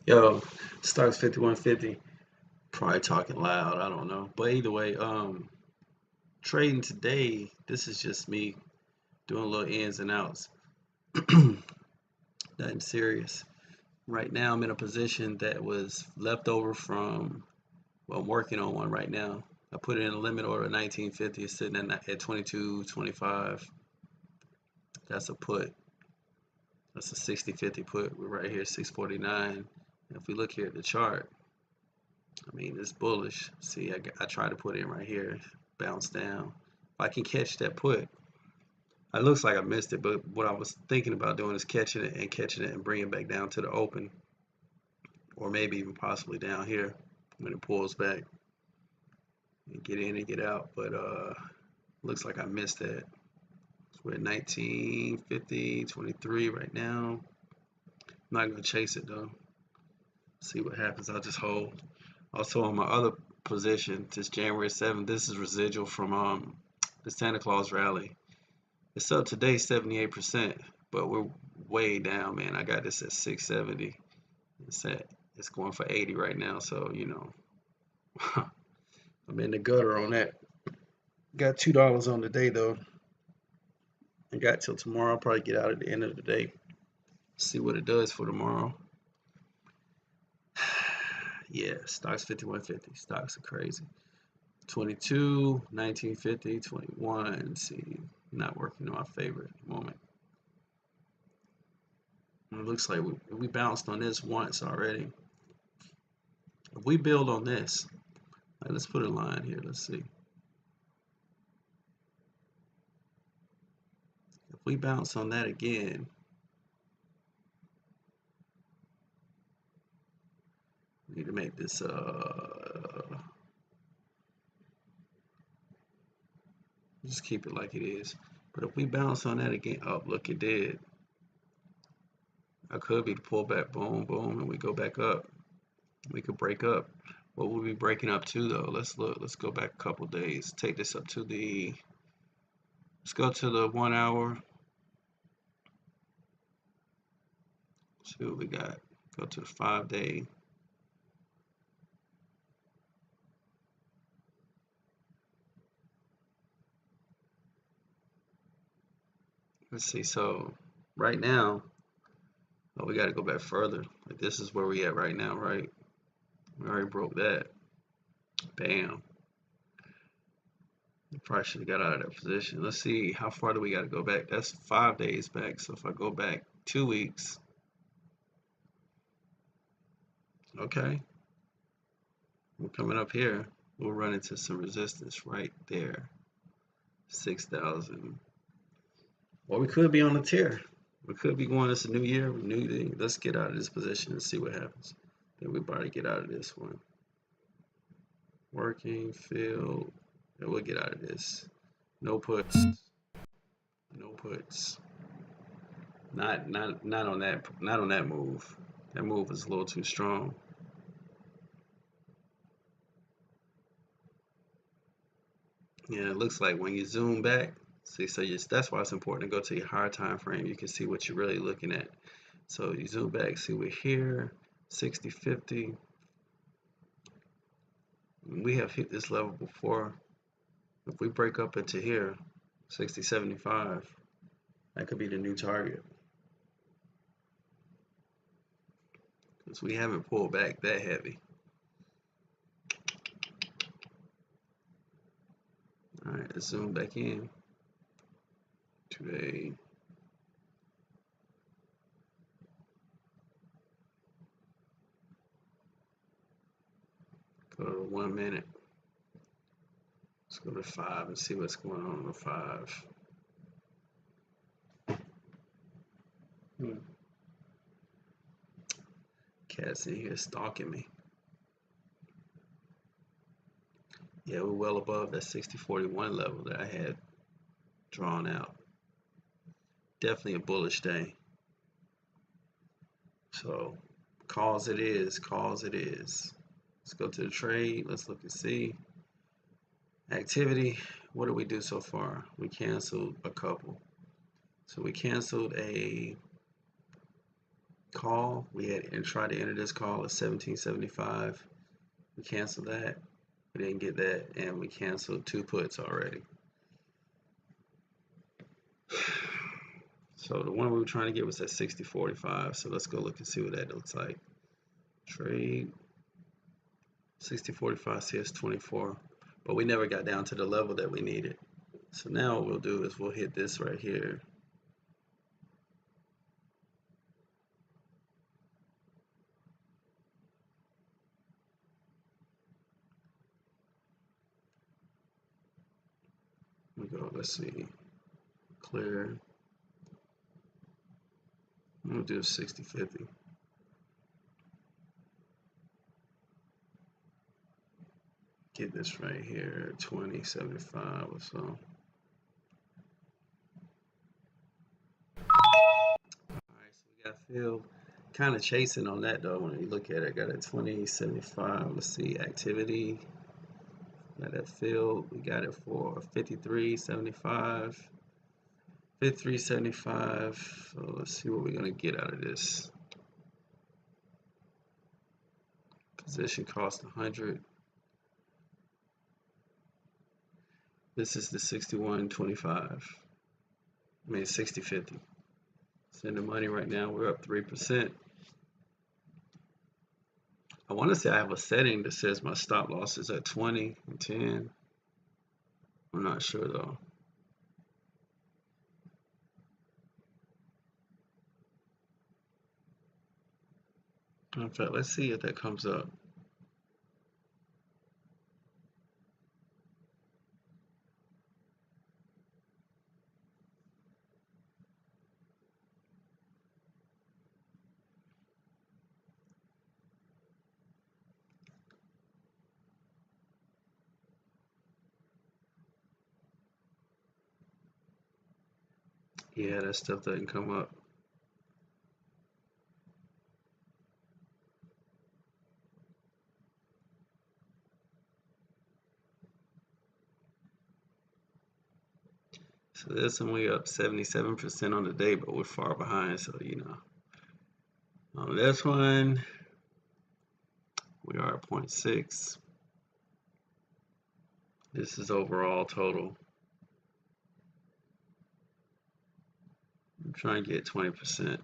Yo, Starks 5150. Probably talking loud. I don't know. But either way, trading today, this is just me doing little ins and outs. Nothing serious. Right now, I'm in a position that was left over from, well, I'm working on one right now. I put it in a limit order 1950. It's sitting at 22.25. That's a put. That's a 60-50 put. We're right here, 649. If we look here at the chart, I mean, it's bullish. See, I try to put in right here, bounce down. If I can catch that put, it looks like I missed it, but what I was thinking about doing is catching it and bringing it back down to the open, or maybe even possibly down here when it pulls back and get in and get out. But looks like I missed that. So we're at 1950, 23 right now. I'm not gonna chase it though. See what happens. I'll just hold. Also on my other position, this January 7th, this is residual from the Santa Claus rally. It's up today 78%, but we're way down, man. I got this at 670. It's going for 80 right now, so I'm in the gutter on that. Got $2 on the day though. I got till tomorrow. I'll probably get out at the end of the day. See what it does for tomorrow. Yeah, stocks 5150. Stocks are crazy. 22, 1950, 21. See, not working in my favor at the moment. And it looks like we bounced on this once already. If we build on this, let's put a line here. Let's see. If we bounce on that again, we need to make this just keep it like it is. But if we bounce on that again, oh look, it did. I could be the pullback, boom, boom, and we go back up. We could break up. What would we be breaking up to though? Let's look. Let's go back a couple days. Take this up to the. Let's go to the 1 hour. See what we got. Go to the 5-day. Let's see. So right now, oh, we got to go back further. Like this is where we at right now, right? We already broke that. Bam. Probably should have got out of that position. Let's see, how far do we got to go back? That's 5 days back. So if I go back 2 weeks, okay, we're coming up here. We'll run into some resistance right there. 6,000. Or we could be on a tear. We could be going this a new year, new thing. Let's get out of this position and see what happens. Then we probably get out of this one. Working, field, and we'll get out of this. No puts. No puts. Not on that move. That move is a little too strong. Yeah, it looks like when you zoom back, see, so that's why it's important to go to your higher time frame. You can see what you're really looking at. So you zoom back, see we're here, 60, 50. We have hit this level before. If we break up into here, 60, 75, that could be the new target. Because we haven't pulled back that heavy. All right, let's zoom back in. Today. Go to 1 minute. Let's go to 5 and see what's going on with 5. Cat's in here stalking me. Yeah, we're well above that 60-41 level that I had drawn out. Definitely a bullish day. So, calls it is, calls it is. Let's go to the trade. Let's look and see. Activity. What did we do so far? We canceled a couple. So we canceled a call. We had and tried to enter this call at 1775. We canceled that. We didn't get that, and we canceled 2 puts already. So the one we were trying to get was at 60.45. So let's go look and see what that looks like. Trade 60.45 CS24, but we never got down to the level that we needed. So now what we'll do is we'll hit this right here. We go, let's see, clear. We'll do 60.50. Get this right here, 20.75 or so. Alright, so we got Phil kind of chasing on that though. When you look at it, got a 20.75. Let's see, activity. Got that Phil. We got it for 53.75. 53.75. So let's see what we're gonna get out of this. Position cost 100. This is the 61.25. I mean 60.50. Send the money right now. We're up 3%. I want to say I have a setting that says my stop loss is at 20 and 10. I'm not sure though. In fact, let's see if that comes up. Yeah, that stuff doesn't come up. So this one we up 77% on the day, but we're far behind. So you know, on this one we are at 0.6. This is overall total. I'm trying to get 20%.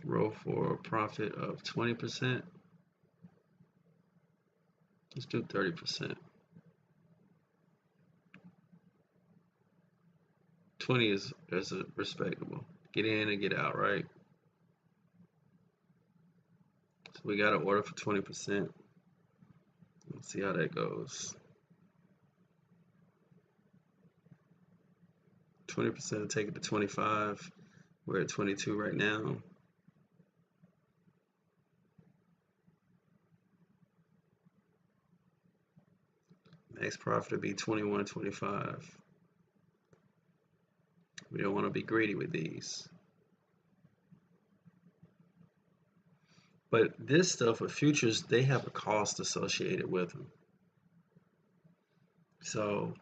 Roll for a profit of 20%. Let's do 30%. 20 is respectable. Get in and get out, right? So we got an order for 20%. Let's see how that goes. 20% take it to 25. We're at 22 right now. Max profit would be 21.25. We don't want to be greedy with these. But this stuff with futures, they have a cost associated with them. So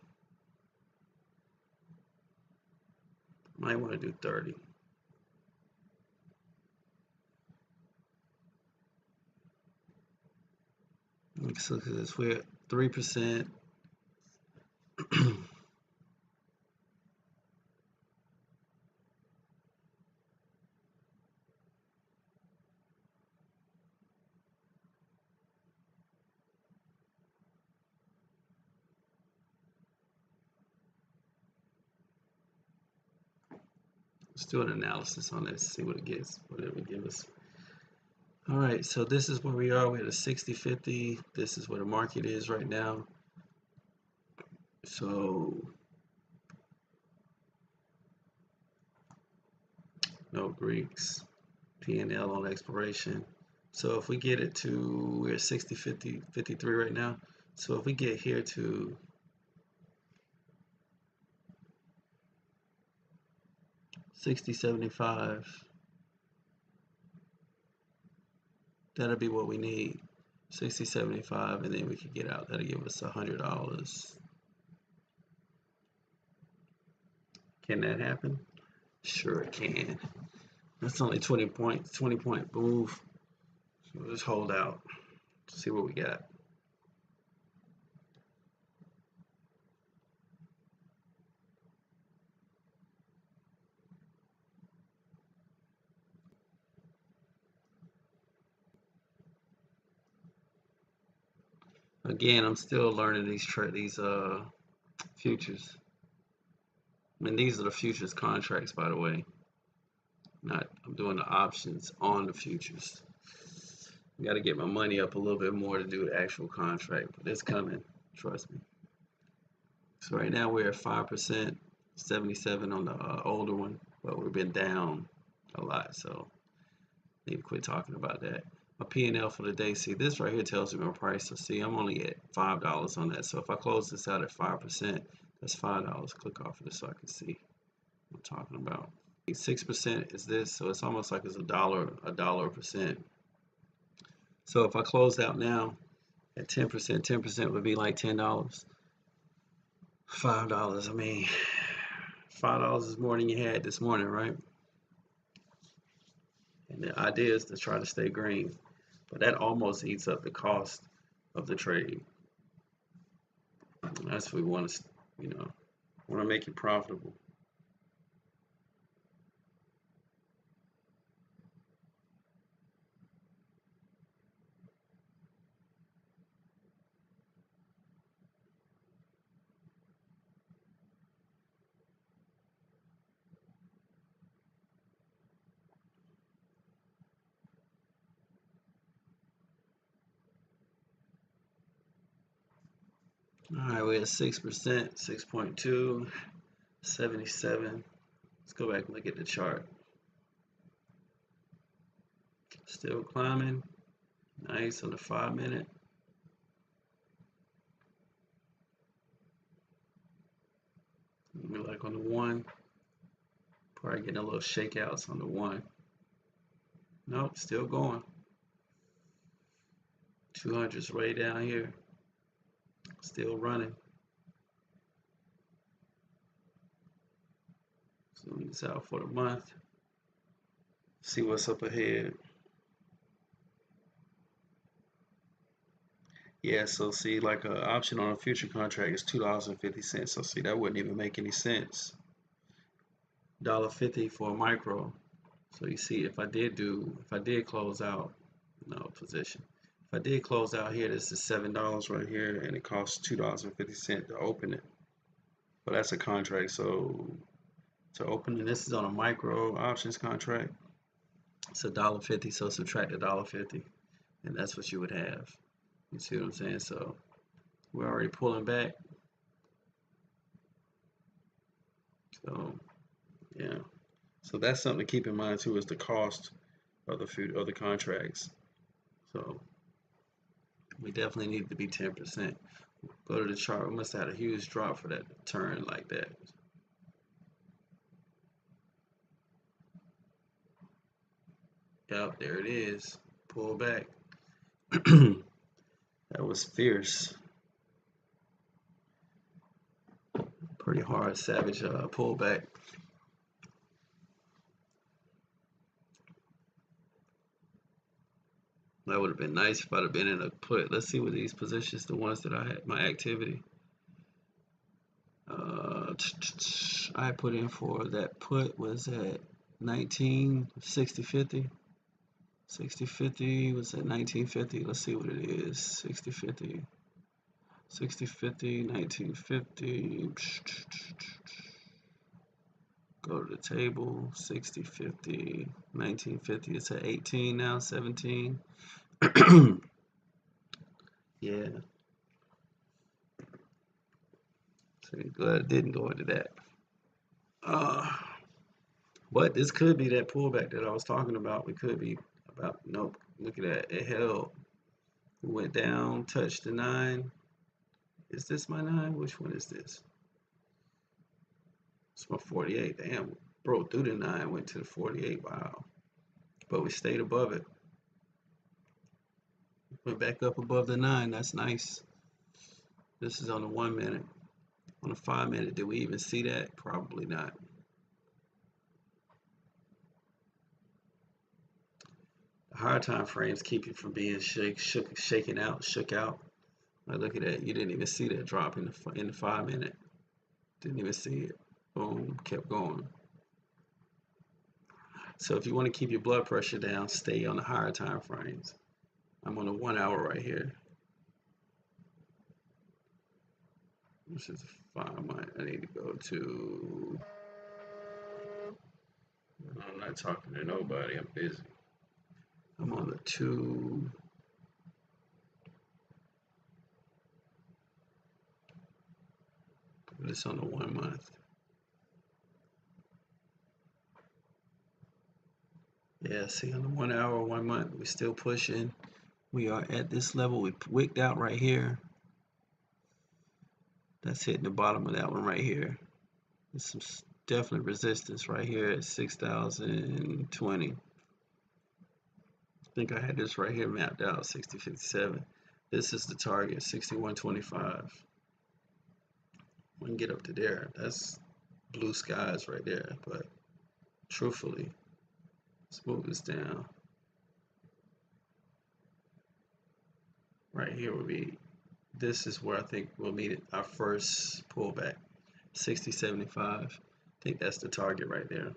might want to do 30. Let's look at this. We're at 3%. Let's do an analysis on this, see what it gets, what it would give us. All right, so this is where we are. We're at a 60.50. This is where the market is right now. So no Greeks, P&L on expiration. So if we get it to, we're at 60, 50, 53 right now. So if we get here to 60.75, that'll be what we need. 60.75, and then we can get out. That'll give us $100. Can that happen? Sure it can. That's only 20 points, 20-point move. So let's hold out. See what we got. Again, I'm still learning these futures. I mean, these are the futures contracts, by the way. Not, I'm doing the options on the futures. I got to get my money up a little bit more to do the actual contract, but it's coming. Trust me. So right now we're at 5%, 77 on the older one, but we've been down a lot, so need to quit talking about that. My P&L for the day, see this right here tells me my price. So see, I'm only at $5 on that. So if I close this out at 5%, that's $5. Click off of this so I can see what I'm talking about. 6% is this, so it's almost like it's a dollar a percent. So if I close out now at 10%, 10% would be like $10. $5, I mean, $5 is more than you had this morning, right? And the idea is to try to stay green, but that almost eats up the cost of the trade. That's what we want to, want to make it profitable. All right, we're at 6%, 6.2, 77. Let's go back and look at the chart. Still climbing. Nice on the 5-minute. We're like on the 1. Probably getting a little shakeouts on the 1. Nope, still going. 200's way down here. Still running. Zoom this out for the month. See what's up ahead. Yeah, so see, like an option on a future contract is $2.50. So see, that wouldn't even make any sense. $1.50 for a micro. So you see, if I did close out, no position. If I did close out here, this is $7 right here, and it costs $2.50 to open it. But that's a contract, so to open it, this is on a micro options contract. It's $1.50, so subtract $1.50, and that's what you would have. You see what I'm saying? So we're already pulling back. So yeah. So that's something to keep in mind too, is the cost of the contracts. So we definitely need to be 10%. Go to the chart. We must have had a huge drop for that to turn like that. Yep, there it is. Pull back. That was fierce. Pretty hard, savage pullback. That would have been nice if I'd have been in a put. Let's see what these positions, the ones that I had my activity. I put in for that put was at 19, 60, 50. 60, 50 was at 1950. Let's see what it is. 60, 50. 60, 50, 1950. Go to the table. 60, 50, 1950. It's at 18 now, 17. Yeah. So glad it didn't go into that. But this could be that pullback that I was talking about. We could be about, nope. Look at that. It held. It went down, touched the 9. Is this my 9? Which one is this? It's my 48. Damn, broke through the 9, went to the 48. Wow. But we stayed above it. Went back up above the 9. That's nice. This is on the 1 minute. On the 5 minute, did we even see that? Probably not. The higher time frames keep you from being shaken out, shook out. Like look at that, you didn't even see that drop in the 5 minute. Didn't even see it. Boom, kept going. So if you want to keep your blood pressure down, stay on the higher time frames. I'm on the 1 hour right here. This is 5 month. I need to go to. I'm not talking to nobody. I'm busy. I'm on the 2. It's on the 1 month. Yeah, see on the 1 hour, 1 month, we're still pushing. We are at this level. We wicked out right here. That's hitting the bottom of that one right here. There's some definite resistance right here at 6,020. I think I had this right here mapped out, 6057. This is the target, 6125. We can get up to there. That's blue skies right there. But truthfully, let's move this down. Right here will be, this is where I think we'll meet our first pullback, 6075. I think that's the target right there,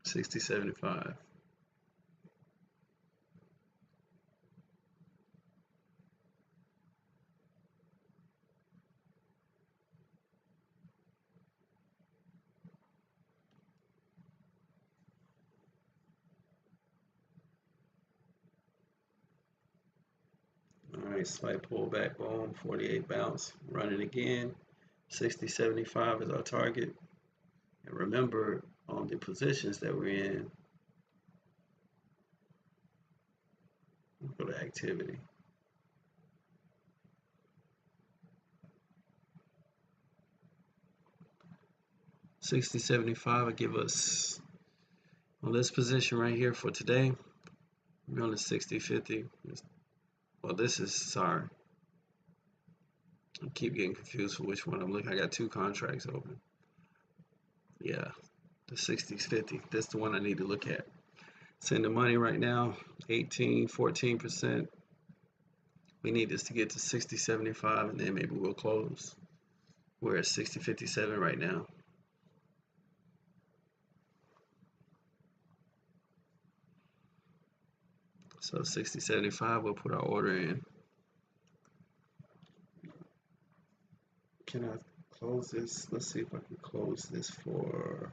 6075. All right, slight pullback, boom, 48 bounce, running again. 6075 is our target. And remember, on the positions that we're in, we'll go to activity. $60.75 will give us on this position right here for today. We're on the 60.50. Well, this is, sorry, I keep getting confused for which one I'm looking. I got 2 contracts open. Yeah, the 60.50. That's the one I need to look at. It's in the money right now, 14%. We need this to get to 60.75, and then maybe we'll close. We're at 60.57 right now. So 60.75, we'll put our order in. Can I close this? Let's see if I can close this for.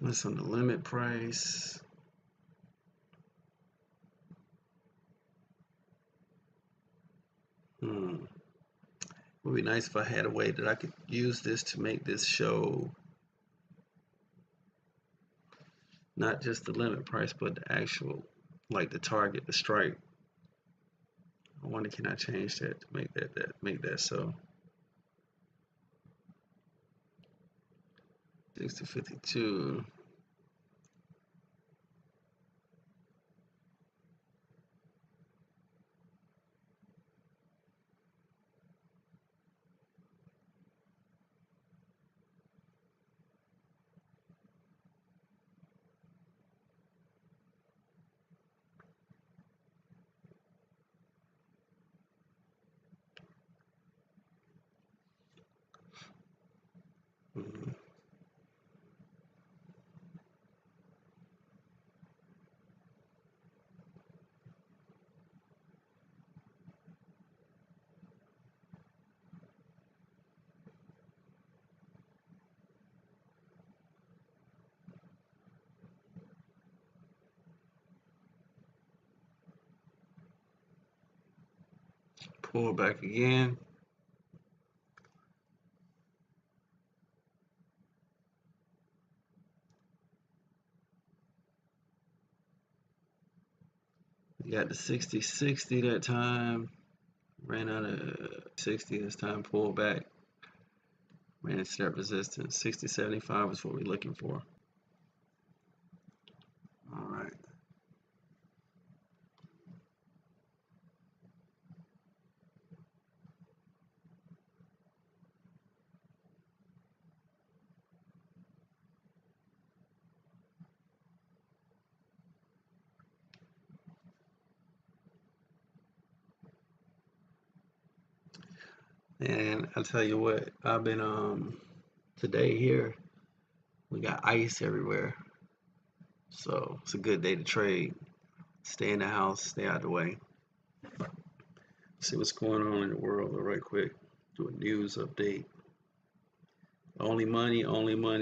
What's on the limit price? It would be nice if I had a way that I could use this to make this show not just the limit price, but the actual, like the target, the strike. I wonder, can I change that to make that so? 60.52. Pull back again. You got the 60.60 that time. Ran out of 60 this time. Pull back. Ran into that resistance. 60.75 is what we're looking for. All right. And I tell you what, I've been today here we got ice everywhere, so it's a good day to trade. Stay in the house, stay out of the way. See what's going on in the world right quick. Do a news update. Only money.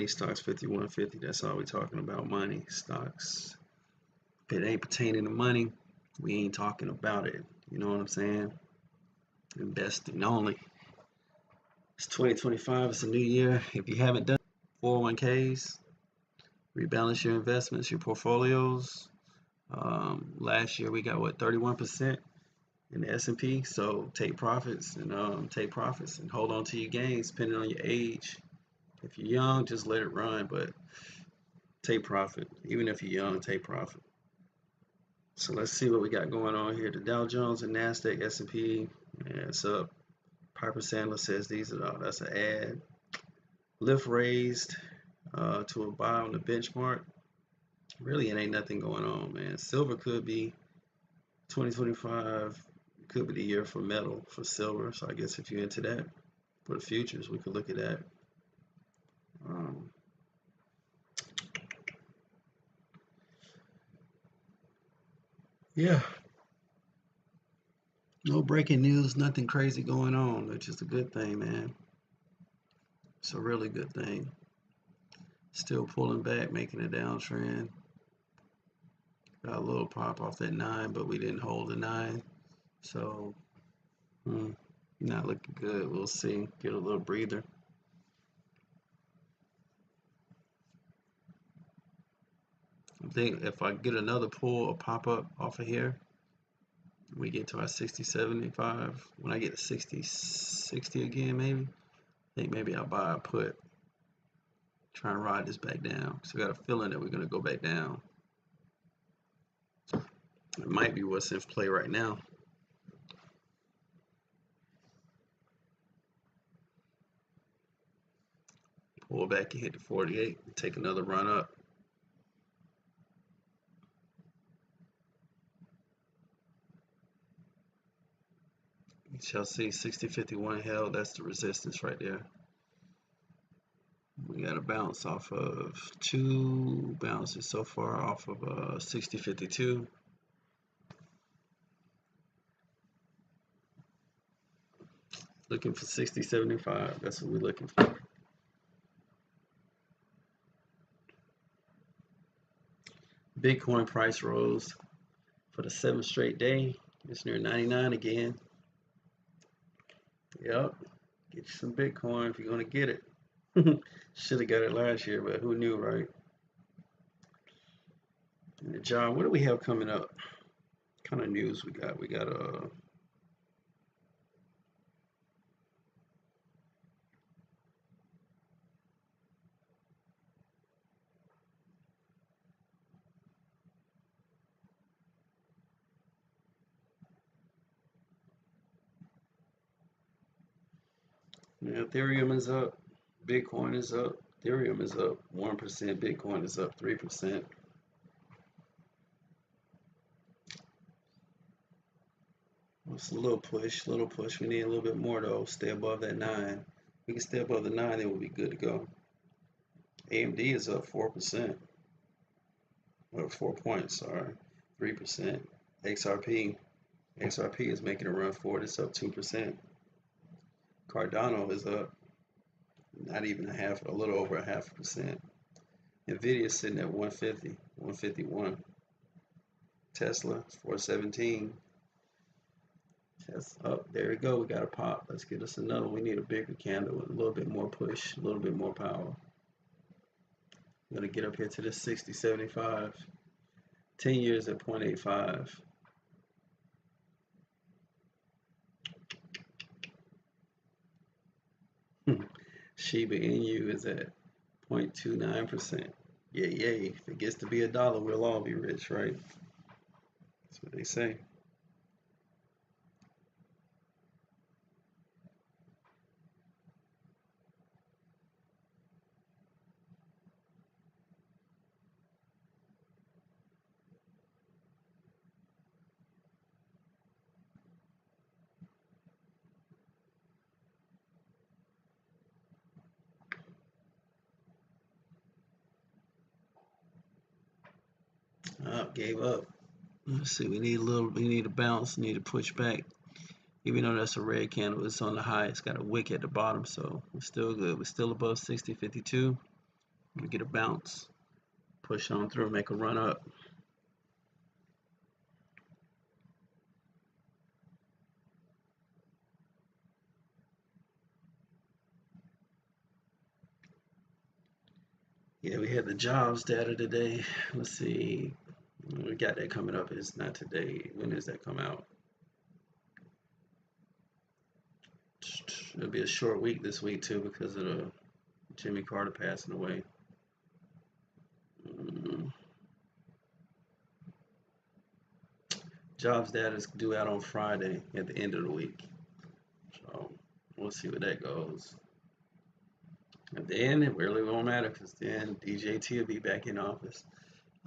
Stocks 5150. That's all we talking about. Money, stocks. If it ain't pertaining to money, we ain't talking about it. You know what I'm saying? Investing only. It's 2025. It's a new year. If you haven't done 401ks, rebalance your investments, your portfolios. Last year we got what 31% in the S&P. So take profits and hold on to your gains depending on your age. If you're young, just let it run, but take profit. Even if you're young, take profit. So let's see what we got going on here. The Dow Jones and Nasdaq, S&P, yeah, it's up. Piper Sandler says these are all. That's an ad. Lyft raised to a buy on the benchmark. Really, it ain't nothing going on, man. Silver could be 2025 could be the year for metal for silver. So I guess if you're into that for the futures, we could look at that. Um, yeah, no breaking news, nothing crazy going on, which is a good thing, man. It's a really good thing. Still pulling back, making a downtrend. Got a little pop off that 9, but we didn't hold the 9. So, not looking good. We'll see. Get a little breather. I think if I get another pull or pop up off of here, we get to our 60, 75. When I get to 60, 60 again, maybe, I think maybe I'll buy a put. Try and ride this back down. So I got a feeling that we're going to go back down. It might be what's in play right now. Pull back and hit the 48. Take another run up. You shall see 60.51 held. That's the resistance right there. We got a bounce off of 2 bounces so far off of 60.52. Looking for 60.75. That's what we're looking for. Bitcoin price rose for the 7th straight day. It's near 99 again. Yep. Get you some Bitcoin if you're going to get it. Should have got it last year, but who knew, right? And John, what do we have coming up? What kind of news we got? We got Ethereum is up, Bitcoin is up, Ethereum is up 1%, Bitcoin is up 3%. It's a little push, little push. We need a little bit more though. Stay above that 9. We can stay above the 9, then we'll be good to go. AMD is up 4%, or 4 points, sorry, 3%. XRP is making a run for it. It's up 2%. Cardano is up not even a little over a 0.5%. Nvidia is sitting at 150, 151. Tesla 417. That's up. There we go. We got a pop. Let's get us another. We need a bigger candle with a little bit more push, a little bit more power. I'm gonna get up here to the 60, 75. 10 years at 0.85. Shiba Inu is at 0.29%. Yay. If it gets to be $1, we'll all be rich, right? That's what they say. gave up. Let's see, we need a bounce, need to push back. Even though that's a red candle, it's on the high. It's got a wick at the bottom, so we're still good. We're still above 60.52. We get a bounce, push on through, make a run up. Yeah, we had the jobs data today. Let's see. We got that coming up. It's not today. When does that come out? It'll be a short week this week too because of the Jimmy Carter passing away. Jobs data is due out on Friday at the end of the week. So we'll see where that goes. At the end, it really won't matter because then DJT will be back in office.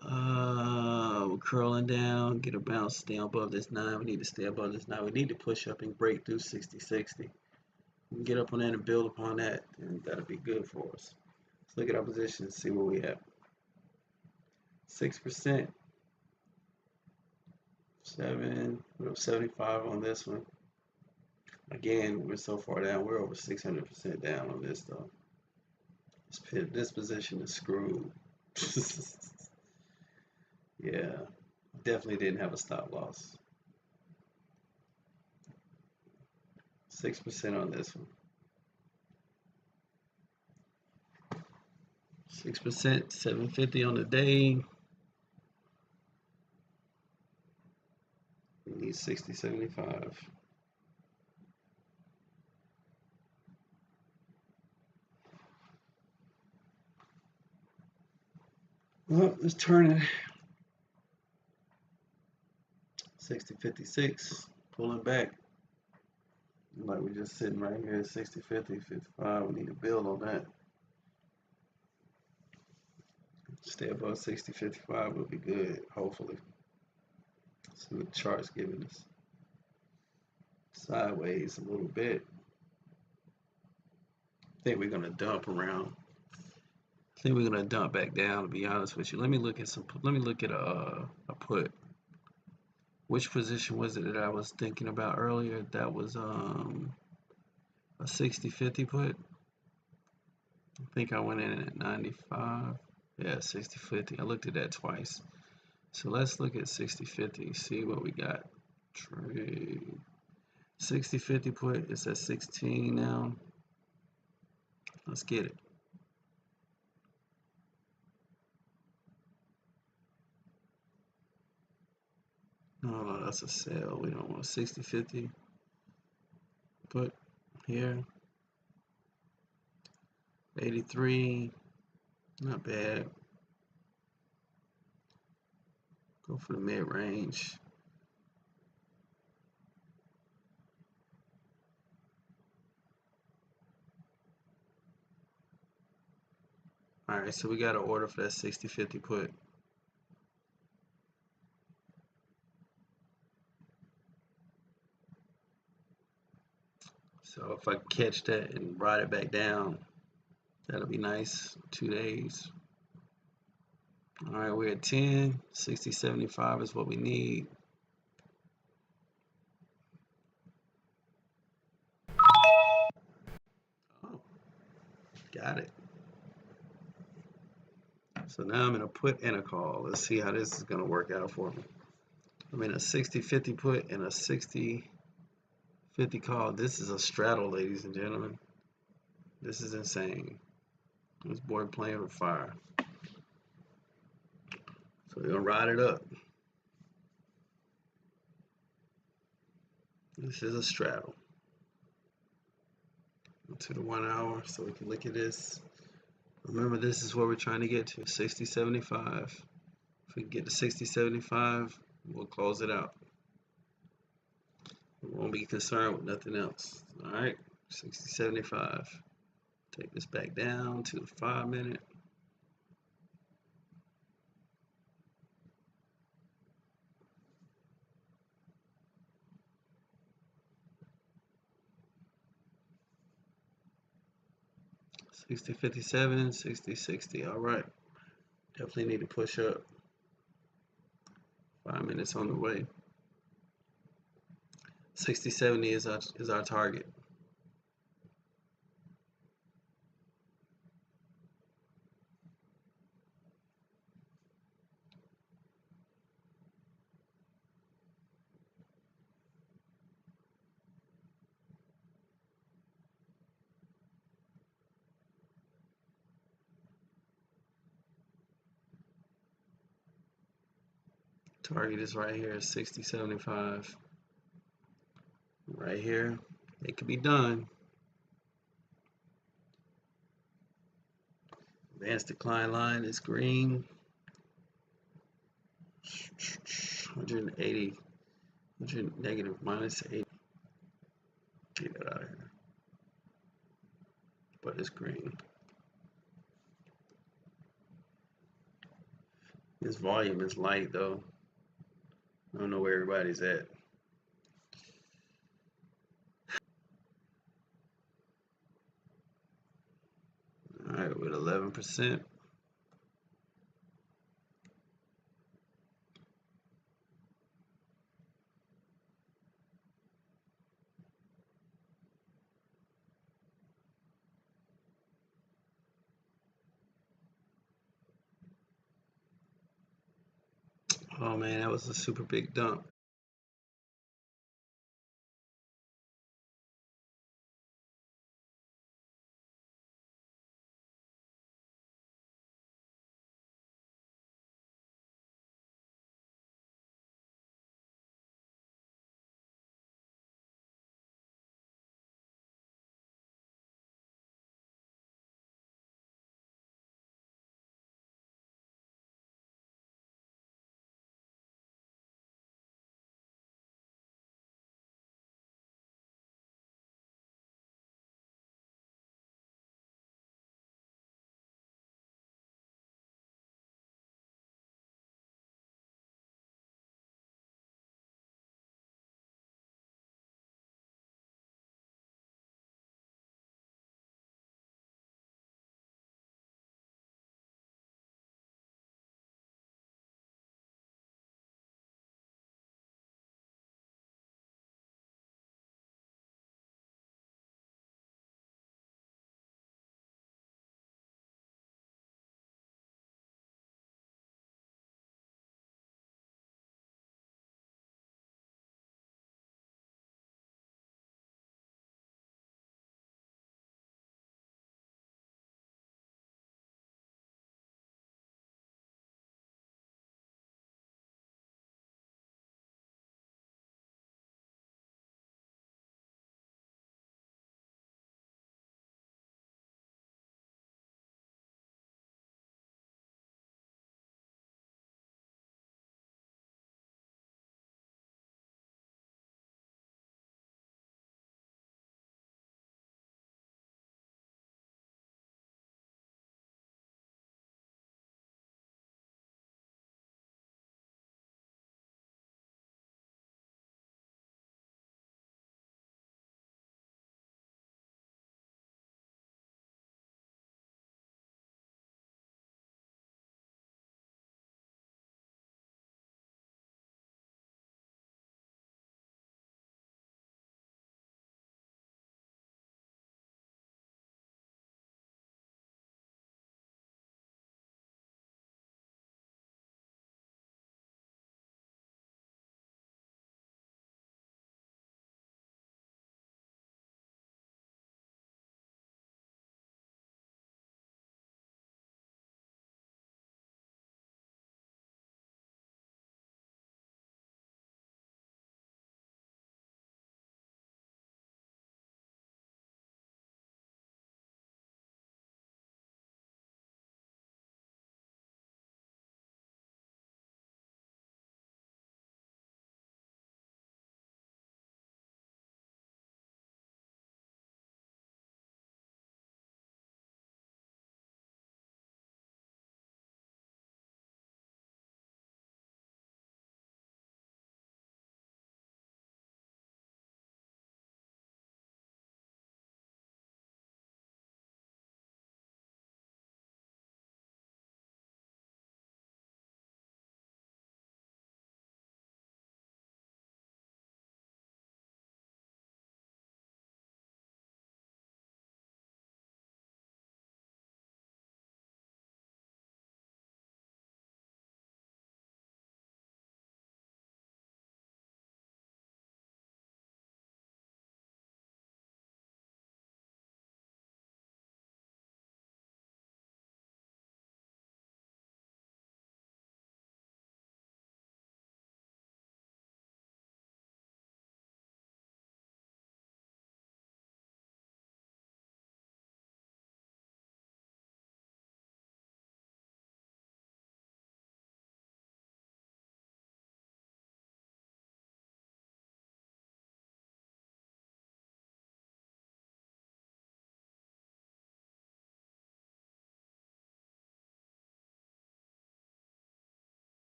We're curling down, get a bounce, stay above this 9. We need to stay above this 9. We need to push up and break through 60.60. We can get up on that and build upon that, and that'll be good for us. Let's look at our position and see where we at. 6%. 75 on this one. Again, we're so far down. We're over 600% down on this though. This position is screwed. Yeah, definitely didn't have a stop loss. 6% on this one. 6%, 750 on the day. We need 60.75. Well, it's turning. 60.56, pulling back. Like we're just sitting right here at 60.50, 55. We need to build on that. Stay above 60.55 will be good, hopefully. See what the chart's giving us. Sideways a little bit. I think we're gonna dump around. I think we're gonna dump back down. To be honest with you, let me look at a put. Which position was it that I was thinking about earlier? That was a 60.50 put. I think I went in at 95. Yeah, 60.50. I looked at that twice. So let's look at 60.50. See what we got. Trade 60.50 put. It's at 16 now. Let's get it. No, that's a sell. We don't want 60.50 put here. 83. Not bad. Go for the mid range. All right, so we got an order for that 60.50 put. So if I catch that and ride it back down, that'll be nice. 2 days. All right, we're at 10. 60.75 is what we need. Oh, got it. So now I'm in a put and a call. Let's see how this is going to work out for me. I'm in a 60.50 put and a 60.50 call. This is a straddle, ladies and gentlemen. This is insane. This boy playing with fire. So we're going to ride it up. This is a straddle. To the 1 hour so we can look at this. Remember, this is where we're trying to get to, 60.75. If we can get to 60.75, we'll close it out. We won't be concerned with nothing else. All right, 60.75. Take this back down to the 5 minute. $60.57, $60.60. All right, definitely need to push up. 5 minutes on the way. 60.70 is our target. Target is right here, 60.75. Right here, it could be done. Advanced decline line is green. 180, negative minus 8. Get that out of here. But it's green. This volume is light though. I don't know where everybody's at. All right, with 11%. Oh man, that was a super big dump.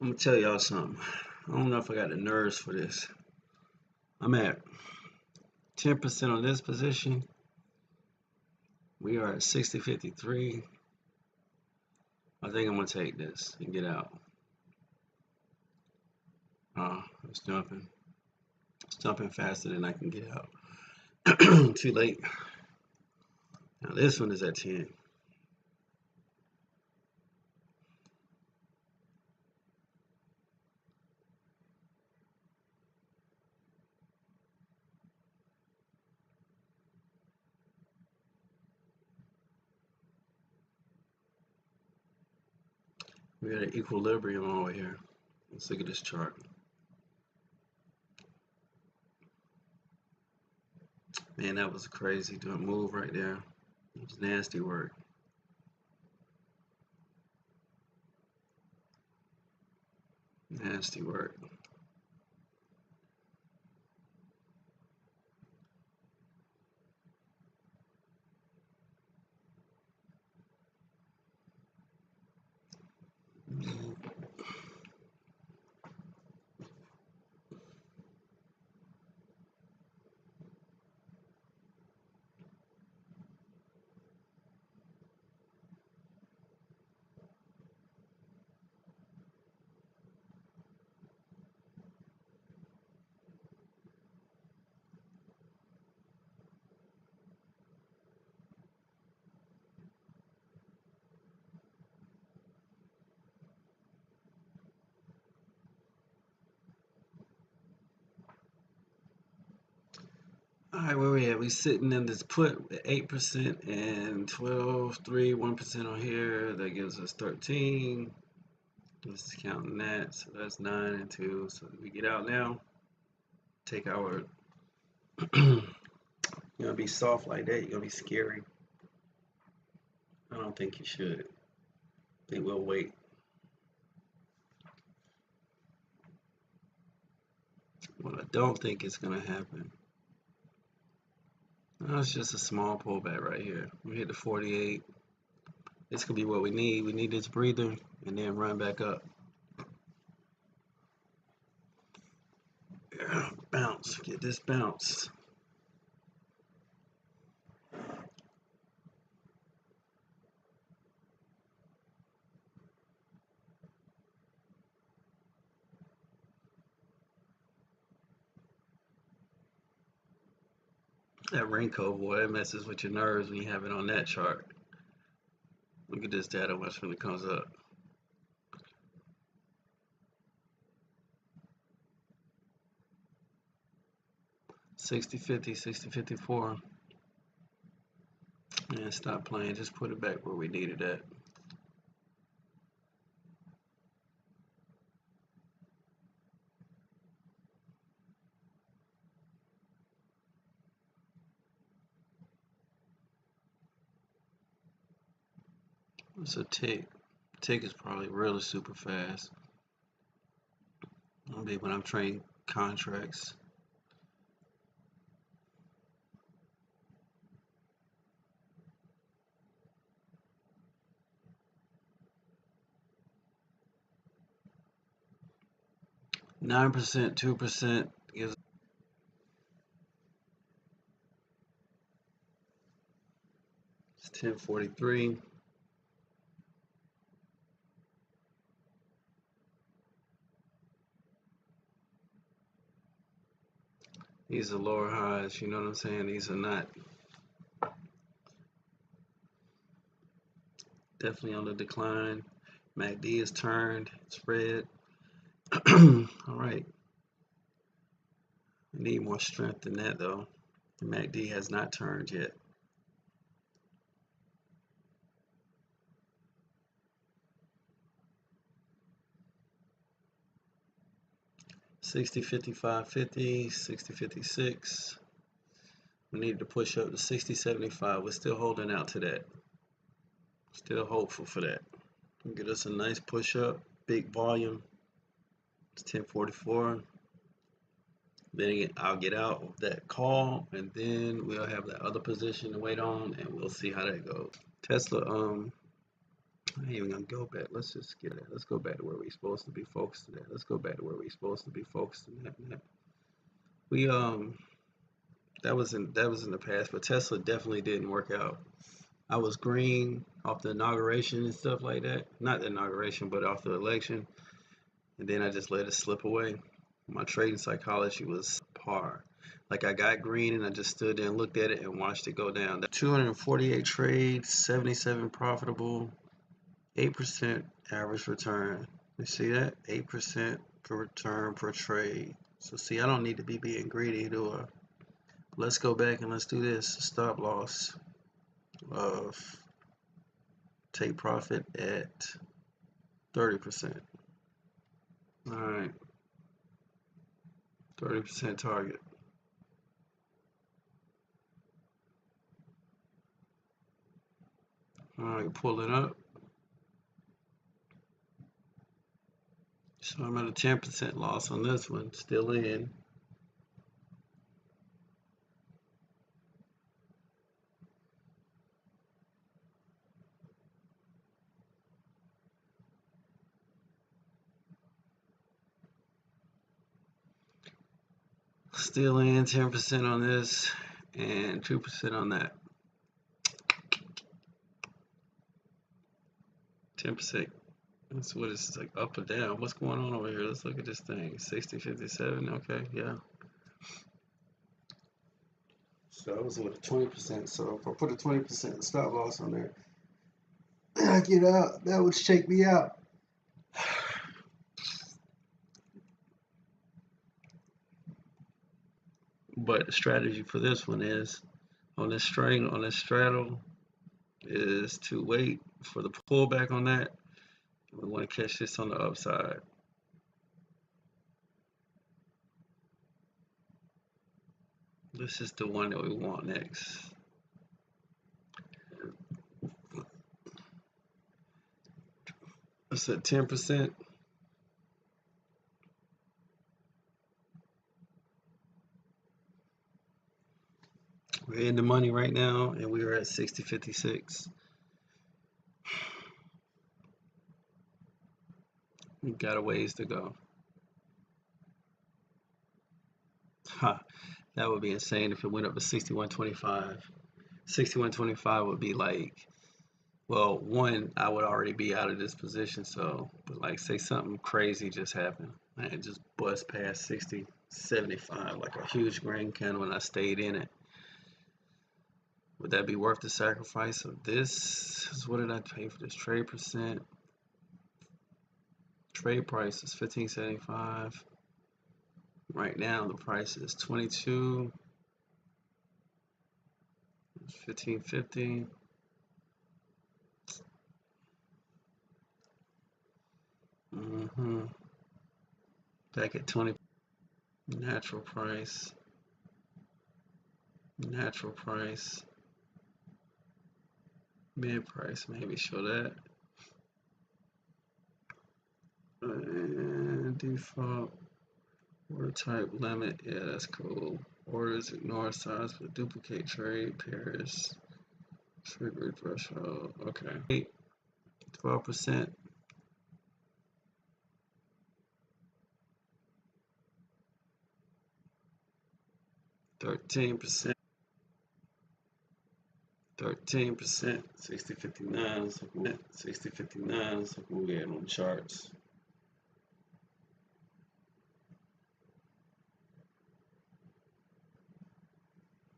I'm gonna tell y'all something. I don't know if I got the nerves for this. I'm at 10% on this position. We are at 60.53. I think I'm gonna take this and get out. It's jumping. It's jumping faster than I can get out. Too late. Now this one is at 10. We got an equilibrium over here. Let's look at this chart. Man, that was crazy. Doing move right there. It was nasty work. Nasty work. All right, where we at? We sitting in this put at 8% and 12, 3, 1% on here. That gives us 13. Just counting that. So that's 9 and 2. So we get out now. Take our. You're gonna be soft like that. You're gonna be scary. I don't think you should. I think we'll wait. What I don't think is gonna happen. It's just a small pullback right here. We hit the 48. This could be what we need. We need this breather and then run back up. Yeah, bounce. Get this bounce. That raincoat, boy, it messes with your nerves when you have it on that chart. Look at this data when it comes up. $60.50, $60.54. And stop playing. Just put it back where we need it at. It's a tick. Tick is probably really super fast. I'll be when I'm trading contracts. %, 2% gives. It's 10.43. These are lower highs, you know what I'm saying? These are not definitely on the decline. MACD is turned, it's red. All right. We need more strength than that though. The MACD has not turned yet. $60.55.50, $60.56. We need to push up to $60.75. We're still holding out to that. Still hopeful for that. Get us a nice push up, big volume. It's 10.44. Then I'll get out of that call, and then we'll have that other position to wait on, and we'll see how that goes. Tesla I ain't even gonna go back. Let's just get it. Let's go back to where we're supposed to be focused at. Let's go back to where we're supposed to be focused at. We that was in the past, but Tesla definitely didn't work out. I was green off the inauguration and stuff like that. Not the inauguration, but off the election, and then I just let it slip away. My trading psychology was par. Like I got green and I just stood there and looked at it and watched it go down. 248 trades, 77 profitable, 8% average return. You see that? 8% per return per trade. So see, I don't need to be being greedy, do I? Let's go back and let's do this. Stop loss of take profit at 30%. All right, 30% target. All right, pull it up. So I'm at a 10% loss on this one, still in. Still in 10% on this and 2% on that. 10%. That's what it's like, up or down. What's going on over here? Let's look at this thing. 60, 57. Okay, yeah. So I was with a 20%. So if I put a 20% stop loss on there and I get out, that would shake me out. But the strategy for this one is on this straddle, is to wait for the pullback on that. We want to catch this on the upside. This is the one that we want next. It's at 10%. We're in the money right now, and we are at 60.56. We got a ways to go. Ha, that would be insane if it went up to 61.25. 61.25 would be like, well, one, I would already be out of this position. So, but like, say something crazy just happened and it just bust past 60.75, like a huge green candle, and I stayed in it. Would that be worth the sacrifice of this? What did I pay for this trade percent? Trade price is 15.75. Right now the price is 22. 15.50. Back at 20. Natural price. Natural price. Mid price, maybe show that. And default order type limit, yeah, that's cool. Orders ignore size but duplicate trade pairs. Trigger threshold, okay. 12%. 13%. 13%. 60.59. 60.59. So we had on charts.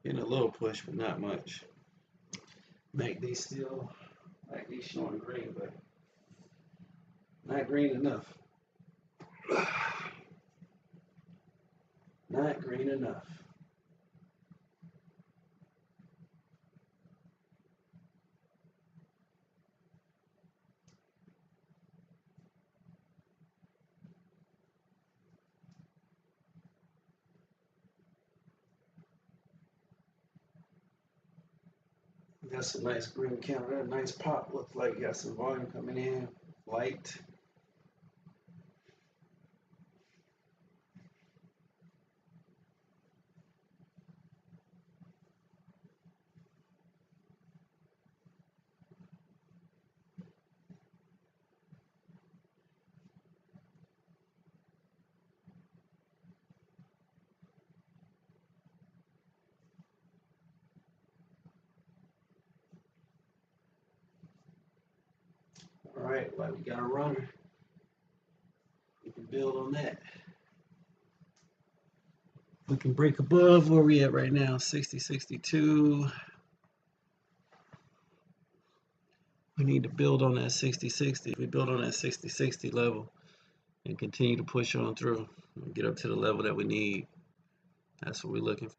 Getting a little push, but not much. MACD still, MACD showing green, but not green enough. Not green enough. Got some nice green candle. That nice pop looks like got some volume coming in. Light. All right, well, we got a runner. We can build on that. We can break above where we at right now, 60, 62. We need to build on that 60, 60. If we build on that 60, 60 level and continue to push on through and get up to the level that we need, that's what we're looking for.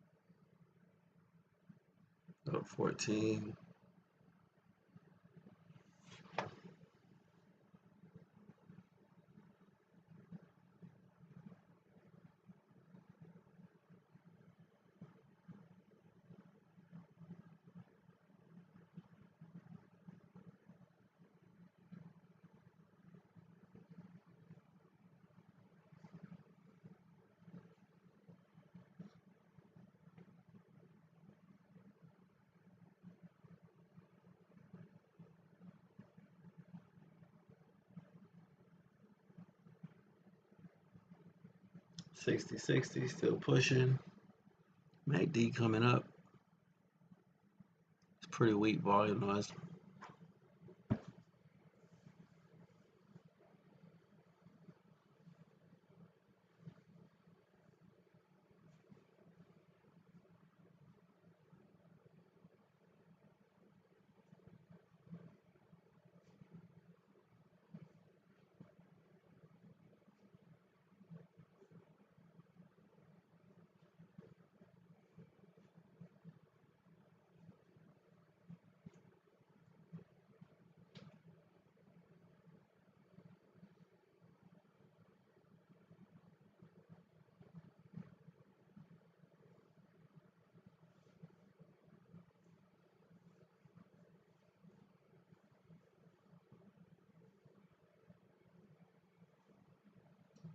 Up 14. 60, 60, still pushing. MACD coming up. It's pretty weak volume noise.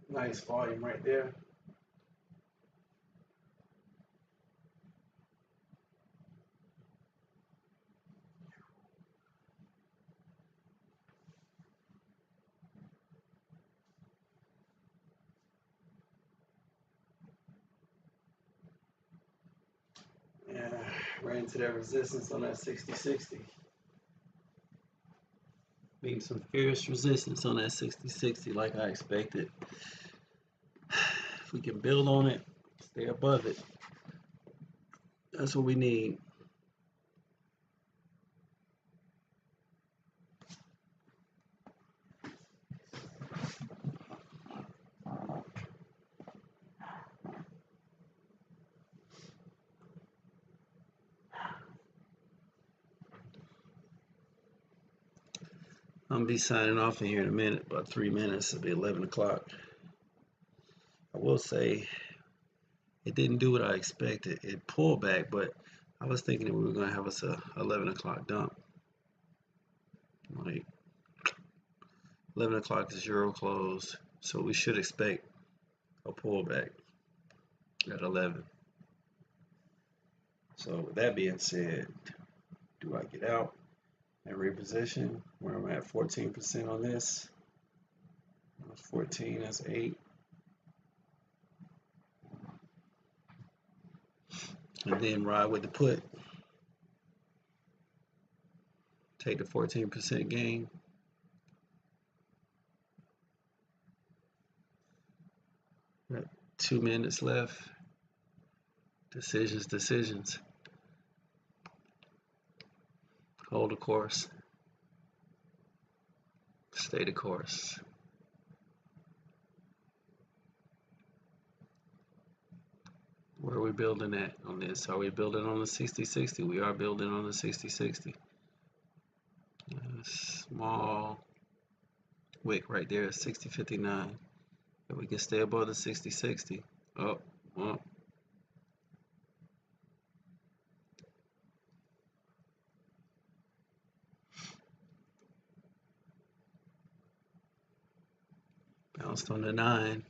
Nice volume right there. Yeah, ran into that resistance on that 60-60. Meeting some fierce resistance on that 60-60 like I expected. If we can build on it, stay above it, that's what we need. I'm gonna be signing off in here in a minute, about 3 minutes. It'll be 11 o'clock. I will say it didn't do what I expected. It pulled back, but I was thinking that we were gonna have us a 11 o'clock dump. Like 11 o'clock is Euro close, so we should expect a pullback at 11. So with that being said, do I get out and reposition where I'm at 14% on this? 14, that's 8. And then ride with the put. Take the 14% gain. Got 2 minutes left. Decisions. Hold the course. Stay the course. Where are we building at on this? Are we building on the 60-60? We are building on the 60-60. Small wick right there, 60.59. If we can stay above the 60-60. Oh, well. Bounced on the 9.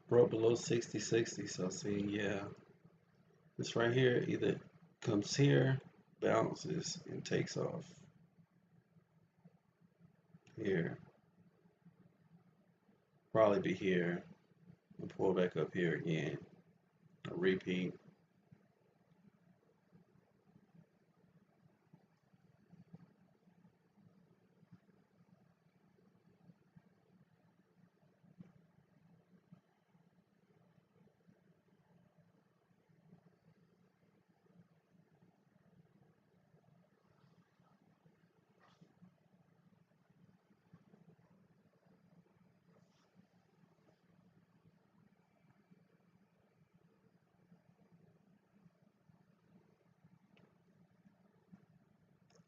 Broke below 60-60, so see, yeah. This right here either comes here, bounces, and takes off. Here. Probably be here and pull back up here again. A repeat.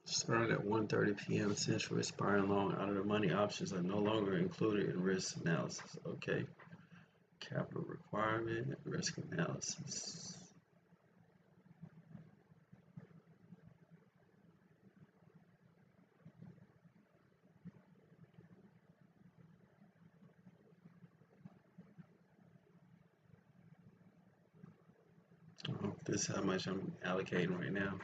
Starting at 1:30 p.m. Central, expiring long out of the money options are no longer included in risk analysis. Okay. Capital requirement, risk analysis. This is how much I'm allocating right now.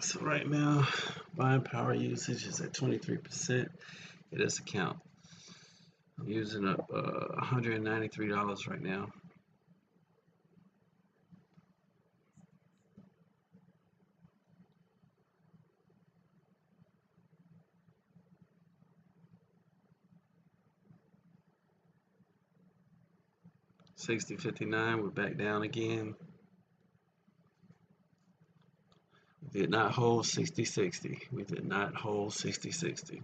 So right now, buying power usage is at 23%. It is account. I'm using up $193 right now. $60.59. We're back down again. We did not hold 60.60. We did not hold 60.60.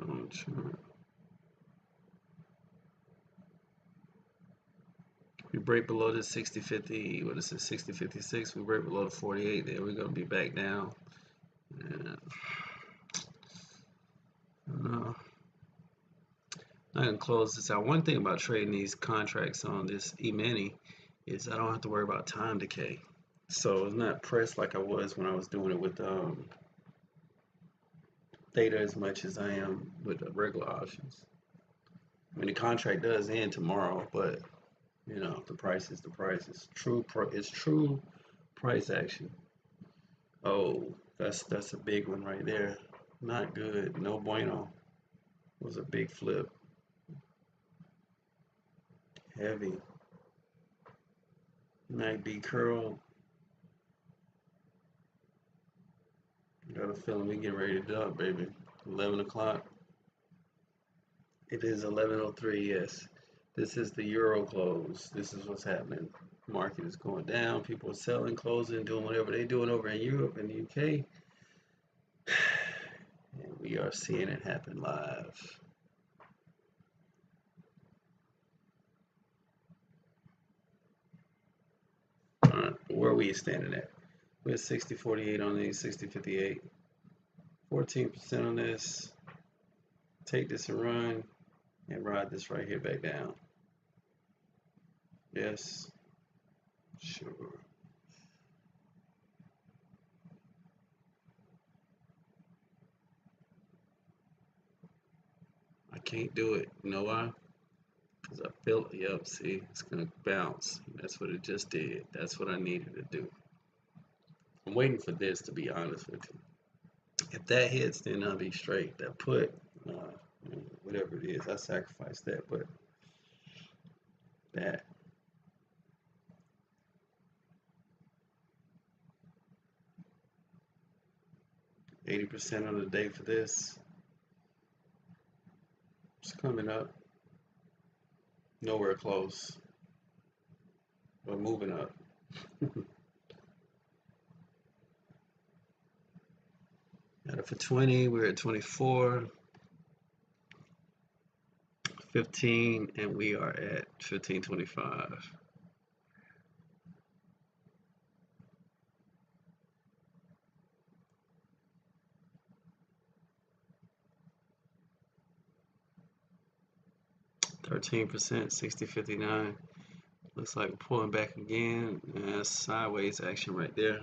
On the chart. We break below this 60.50. What is it? 60.56. We break below the 48. Then we're gonna be back down. And, I'm gonna close this out. One thing about trading these contracts on this E-mini is I don't have to worry about time decay. So it's not pressed like I was when I was doing it with theta as much as I am with the regular options. I mean, the contract does end tomorrow, but you know, the price is the price. It's true price action. Oh, that's a big one right there. Not good. No bueno. It was a big flip. Heavy. MACD curl. Got a feeling we getting ready to dump, baby. 11 o'clock. It is 11:03. Yes. This is the Euro close. This is what's happening. Market is going down. People are selling, closing, doing whatever they're doing over in Europe and the UK. And we are seeing it happen live. All right, where are we standing at? We're at 60.48 on these, 60.58. 14% on this. Take this and run and ride this right here back down. Yes. Sure. I can't do it. You know why? Because I feel it. Yep, see, it's going to bounce. That's what it just did. That's what I needed to do. I'm waiting for this, to be honest with you. If that hits, then I'll be straight. That put, whatever it is, I sacrifice that. But that, 80% on the day for this. It's coming up. Nowhere close. We're moving up. And for 20, we're at 24, 15, and we are at 15.25. %, 60.59. Looks like we're pulling back again. And that's sideways action right there.